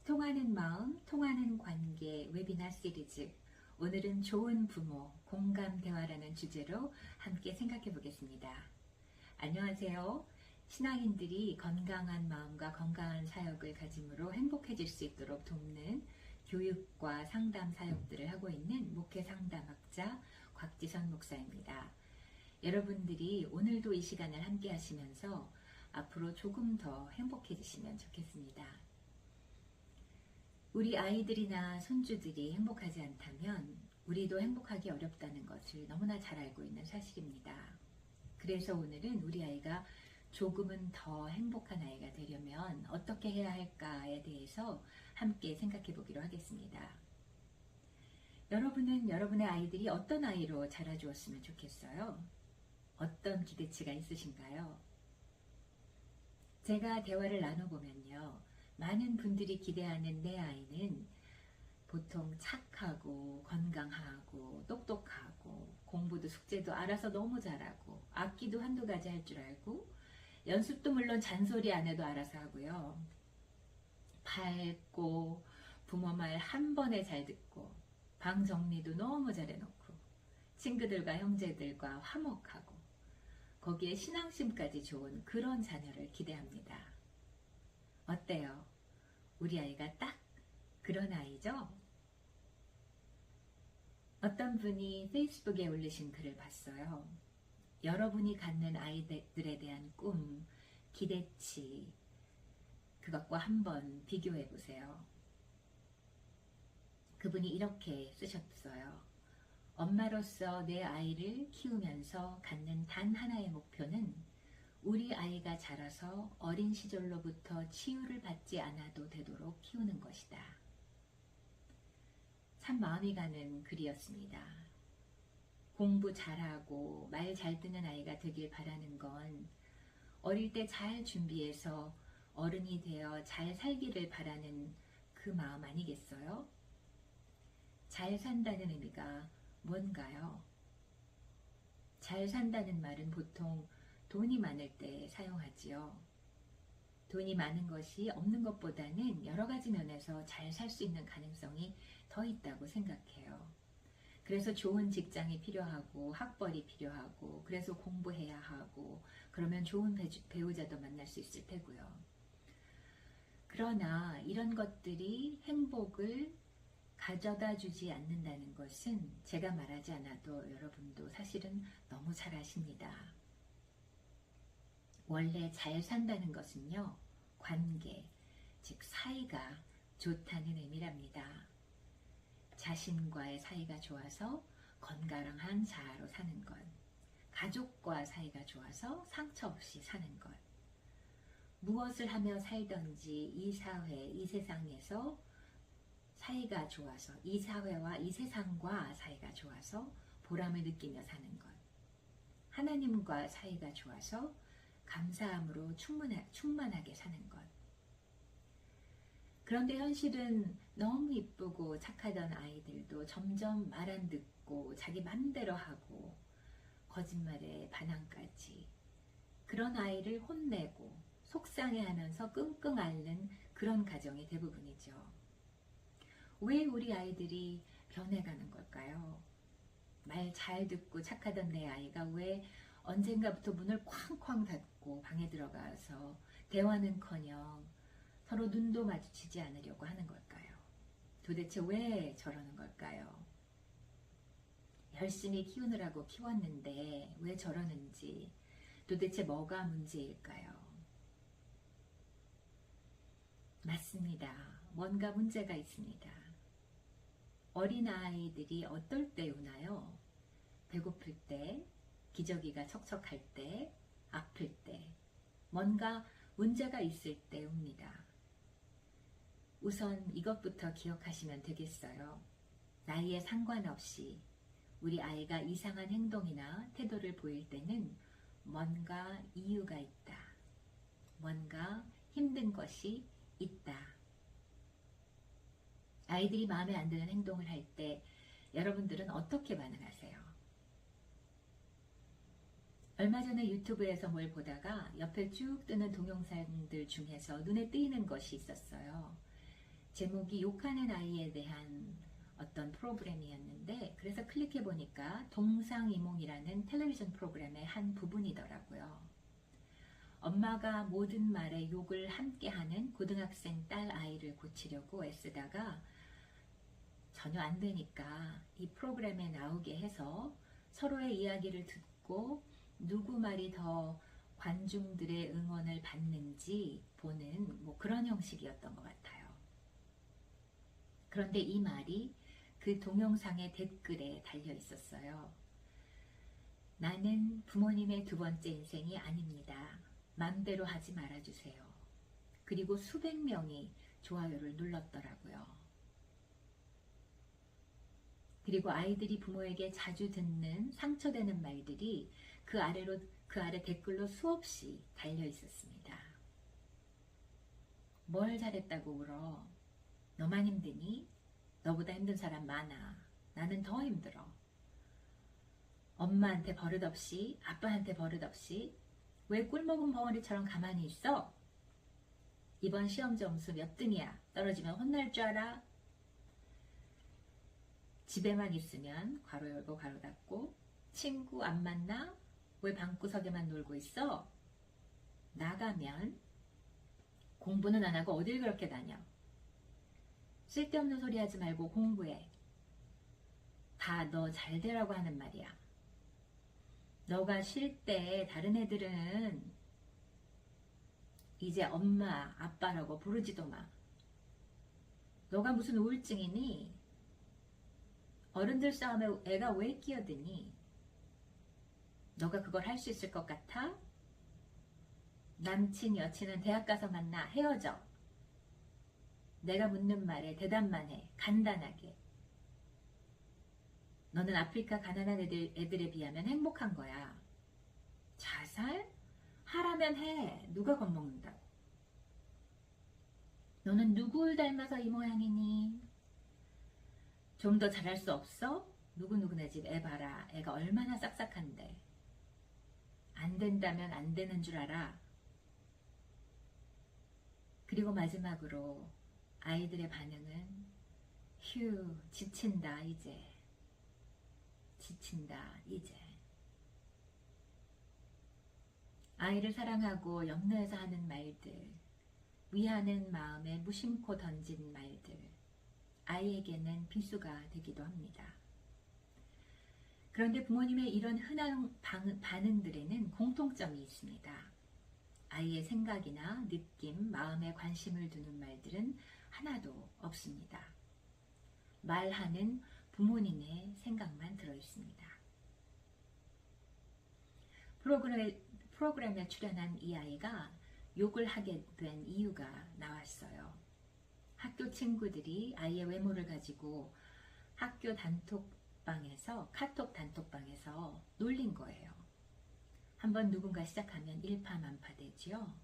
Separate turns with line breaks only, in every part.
통하는 마음, 통하는 관계 웨비나 시리즈. 오늘은 좋은 부모, 공감 대화라는 주제로 함께 생각해 보겠습니다. 안녕하세요. 신앙인들이 건강한 마음과 건강한 사역을 가짐으로 행복해질 수 있도록 돕는 교육과 상담 사역들을 하고 있는 목회 상담학자 곽지선 목사입니다. 여러분들이 오늘도 이 시간을 함께 하시면서 앞으로 조금 더 행복해지시면 좋겠습니다. 우리 아이들이나 손주들이 행복하지 않다면 우리도 행복하기 어렵다는 것을 너무나 잘 알고 있는 사실입니다. 그래서 오늘은 우리 아이가 조금은 더 행복한 아이가 되려면 어떻게 해야 할까에 대해서 함께 생각해 보기로 하겠습니다. 여러분은 여러분의 아이들이 어떤 아이로 자라주었으면 좋겠어요? 어떤 기대치가 있으신가요? 제가 대화를 나눠보면요. 많은 분들이 기대하는 내 아이는 보통 착하고 건강하고 똑똑하고 공부도 숙제도 알아서 너무 잘하고 악기도 한두 가지 할 줄 알고 연습도 물론 잔소리 안 해도 알아서 하고요. 밝고 부모 말 한 번에 잘 듣고 방 정리도 너무 잘해놓고 친구들과 형제들과 화목하고 거기에 신앙심까지 좋은 그런 자녀를 기대합니다. 어때요? 우리 아이가 딱 그런 아이죠? 어떤 분이 페이스북에 올리신 글을 봤어요. 여러분이 갖는 아이들에 대한 꿈, 기대치, 그것과 한번 비교해 보세요. 그분이 이렇게 쓰셨어요. 엄마로서 내 아이를 키우면서 갖는 단 하나의 목표는 우리 아이가 자라서 어린 시절로부터 치유를 받지 않아도 되도록 키우는 것이다. 참 마음이 가는 글이었습니다. 공부 잘하고 말 잘 듣는 아이가 되길 바라는 건 어릴 때 잘 준비해서 어른이 되어 잘 살기를 바라는 그 마음 아니겠어요? 잘 산다는 의미가 뭔가요? 잘 산다는 말은 보통 돈이 많을 때 사용하지요. 돈이 많은 것이 없는 것보다는 여러 가지 면에서 잘 살 수 있는 가능성이 더 있다고 생각해요. 그래서 좋은 직장이 필요하고 학벌이 필요하고 그래서 공부해야 하고 그러면 좋은 배우자도 만날 수 있을 테고요. 그러나 이런 것들이 행복을 가져다 주지 않는다는 것은 제가 말하지 않아도 여러분도 사실은 너무 잘 아십니다. 원래 잘 산다는 것은요, 관계, 즉 사이가 좋다는 의미랍니다. 자신과의 사이가 좋아서 건강한 자아로 사는 것, 가족과 사이가 좋아서 상처 없이 사는 것, 무엇을 하며 살든지 이 사회, 이 세상에서 사이가 좋아서 이 사회와 이 세상과 사이가 좋아서 보람을 느끼며 사는 것, 하나님과 사이가 좋아서 감사함으로 충만하게 사는 것. 그런데 현실은 너무 이쁘고 착하던 아이들도 점점 말 안 듣고 자기 맘대로 하고 거짓말에 반항까지 그런 아이를 혼내고 속상해하면서 끙끙 앓는 그런 가정이 대부분이죠. 왜 우리 아이들이 변해가는 걸까요? 말 잘 듣고 착하던 내 아이가 왜 언젠가부터 문을 쾅쾅 닫고 방에 들어가서 대화는커녕 서로 눈도 마주치지 않으려고 하는 걸까요? 도대체 왜 저러는 걸까요? 열심히 키우느라고 키웠는데 왜 저러는지 도대체 뭐가 문제일까요? 맞습니다. 뭔가 문제가 있습니다. 어린아이들이 어떨 때 우나요? 배고플 때, 기저귀가 척척할 때, 아플 때, 뭔가 문제가 있을 때 웁니다. 우선 이것부터 기억하시면 되겠어요. 나이에 상관없이 우리 아이가 이상한 행동이나 태도를 보일 때는 뭔가 이유가 있다. 뭔가 힘든 것이 있다. 아이들이 마음에 안 드는 행동을 할 때 여러분들은 어떻게 반응하세요? 얼마 전에 유튜브에서 뭘 보다가 옆에 쭉 뜨는 동영상들 중에서 눈에 띄는 것이 있었어요. 제목이 욕하는 아이에 대한 어떤 프로그램이었는데, 그래서 클릭해 보니까 동상이몽이라는 텔레비전 프로그램의 한 부분이더라고요. 엄마가 모든 말에 욕을 함께하는 고등학생 딸 아이를 고치려고 애쓰다가 전혀 안 되니까 이 프로그램에 나오게 해서 서로의 이야기를 듣고 누구 말이 더 관중들의 응원을 받는지 보는 뭐 그런 형식이었던 것 같아요. 그런데 이 말이 그 동영상의 댓글에 달려 있었어요. 나는 부모님의 두 번째 인생이 아닙니다. 맘대로 하지 말아주세요. 그리고 수백 명이 좋아요를 눌렀더라고요. 그리고 아이들이 부모에게 자주 듣는 상처되는 말들이 그 아래 댓글로 수없이 달려 있었습니다. 뭘 잘했다고 울어? 너만 힘드니? 너보다 힘든 사람 많아. 나는 더 힘들어. 엄마한테 버릇없이, 아빠한테 버릇없이 왜 꿀먹은 벙어리처럼 가만히 있어? 이번 시험 점수 몇 등이야? 떨어지면 혼날 줄 알아? 집에만 있으면 괄호 열고 괄호 닫고 친구 안 만나? 왜 방구석에만 놀고 있어? 나가면 공부는 안 하고 어딜 그렇게 다녀? 쓸데없는 소리 하지 말고 공부해. 다 너 잘 되라고 하는 말이야. 너가 쉴 때 다른 애들은 이제 엄마, 아빠라고 부르지도 마. 너가 무슨 우울증이니? 어른들 싸움에 애가 왜 끼어드니? 너가 그걸 할 수 있을 것 같아? 남친, 여친은 대학 가서 만나, 헤어져. 내가 묻는 말에 대답만 해, 간단하게. 너는 아프리카 가난한 애들에 비하면 행복한 거야. 자살? 하라면 해. 누가 겁먹는다고. 너는 누굴 닮아서 이 모양이니? 좀 더 잘할 수 없어? 누구누구네 집 애 봐라. 애가 얼마나 싹싹한데. 안 된다면 안 되는 줄 알아. 그리고 마지막으로 아이들의 반응은 휴, 지친다 이제. 지친다 이제. 아이를 사랑하고 염려해서 하는 말들, 위하는 마음에 무심코 던진 말들, 아이에게는 비수가 되기도 합니다. 그런데 부모님의 이런 흔한 반응들에는 공통점이 있습니다. 아이의 생각이나 느낌, 마음에 관심을 두는 말들은 하나도 없습니다. 말하는 부모님의 생각만 들어있습니다. 프로그램에 출연한 이 아이가 욕을 하게 된 이유가 나왔어요. 학교 친구들이 아이의 외모를 가지고 학교 카톡 단톡방에서 놀린 거예요. 한번 누군가 시작하면 일파만파 되지요.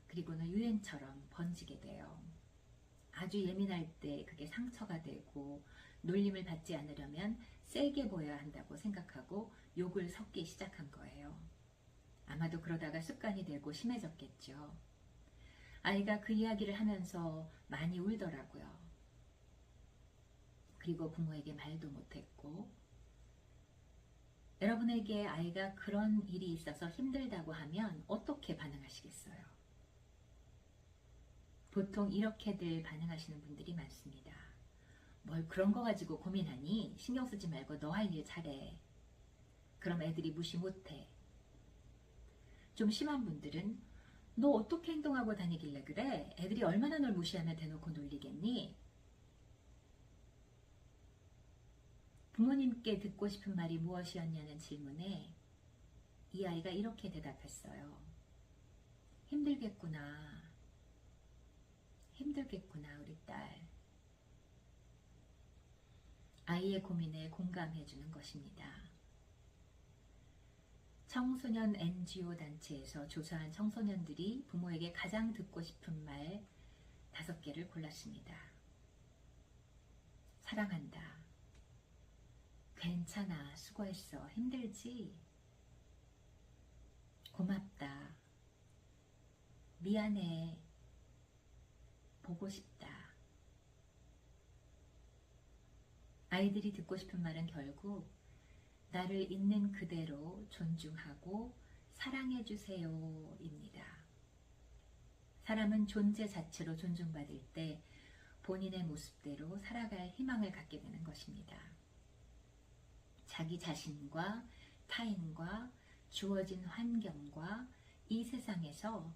그리고는 유행처럼 번지게 돼요. 아주 예민할 때 그게 상처가 되고 놀림을 받지 않으려면 세게 보여야 한다고 생각하고 욕을 섞기 시작한 거예요. 아마도 그러다가 습관이 되고 심해졌겠죠. 아이가 그 이야기를 하면서 많이 울더라고요. 그리고 부모에게 말도 못했고, 여러분에게 아이가 그런 일이 있어서 힘들다고 하면 어떻게 반응하시겠어요? 보통 이렇게들 반응하시는 분들이 많습니다. 뭘 그런 거 가지고 고민하니? 신경 쓰지 말고 너 할 일 잘해. 그럼 애들이 무시 못해. 좀 심한 분들은 너 어떻게 행동하고 다니길래 그래? 애들이 얼마나 널 무시하며 대놓고 놀리겠니? 부모님께 듣고 싶은 말이 무엇이었냐는 질문에 이 아이가 이렇게 대답했어요. 힘들겠구나. 힘들겠구나, 우리 딸. 아이의 고민에 공감해주는 것입니다. 청소년 NGO 단체에서 조사한 청소년들이 부모에게 가장 듣고 싶은 말 5개를 골랐습니다. 사랑한다. 괜찮아. 수고했어. 힘들지? 고맙다. 미안해. 보고 싶다. 아이들이 듣고 싶은 말은 결국 나를 있는 그대로 존중하고 사랑해 주세요입니다. 사람은 존재 자체로 존중받을 때 본인의 모습대로 살아갈 희망을 갖게 되는 것입니다. 자기 자신과 타인과 주어진 환경과 이 세상에서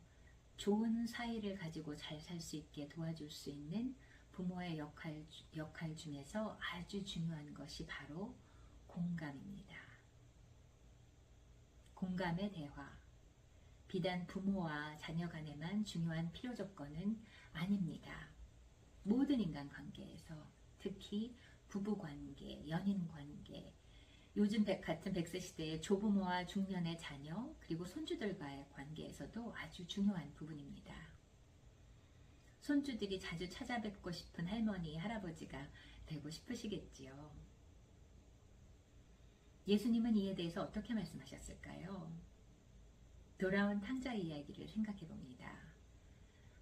좋은 사이를 가지고 잘 살 수 있게 도와줄 수 있는 부모의 역할 중에서 아주 중요한 것이 바로 공감입니다. 공감의 대화. 비단 부모와 자녀 간에만 중요한 필요 조건은 아닙니다. 모든 인간관계에서, 특히 부부관계, 연인관계, 요즘 같은 100세 시대의 조부모와 중년의 자녀, 그리고 손주들과의 관계에서도 아주 중요한 부분입니다. 손주들이 자주 찾아뵙고 싶은 할머니, 할아버지가 되고 싶으시겠지요. 예수님은 이에 대해서 어떻게 말씀하셨을까요? 돌아온 탕자 이야기를 생각해 봅니다.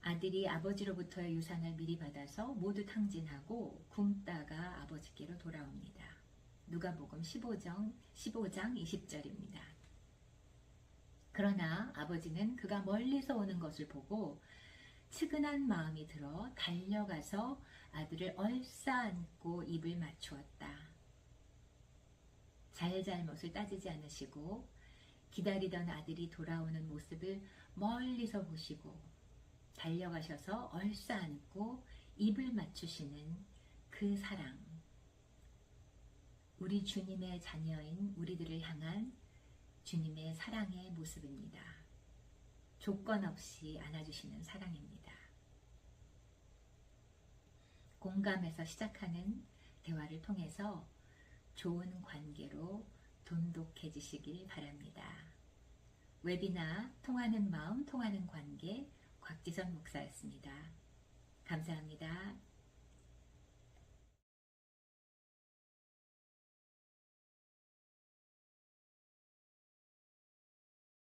아들이 아버지로부터의 유산을 미리 받아서 모두 탕진하고 굶다가 아버지께로 돌아옵니다. 누가복음 15장 20절입니다. 그러나 아버지는 그가 멀리서 오는 것을 보고 측은한 마음이 들어 달려가서 아들을 얼싸안고 입을 맞추었다. 잘잘못을 따지지 않으시고 기다리던 아들이 돌아오는 모습을 멀리서 보시고 달려가셔서 얼싸안고 입을 맞추시는 그 사랑. 우리 주님의 자녀인 우리들을 향한 주님의 사랑의 모습입니다. 조건 없이 안아주시는 사랑입니다. 공감에서 시작하는 대화를 통해서 좋은 관계로 돈독해지시길 바랍니다. 웨비나 통하는 마음, 통하는 관계, 곽지선 목사였습니다. 감사합니다.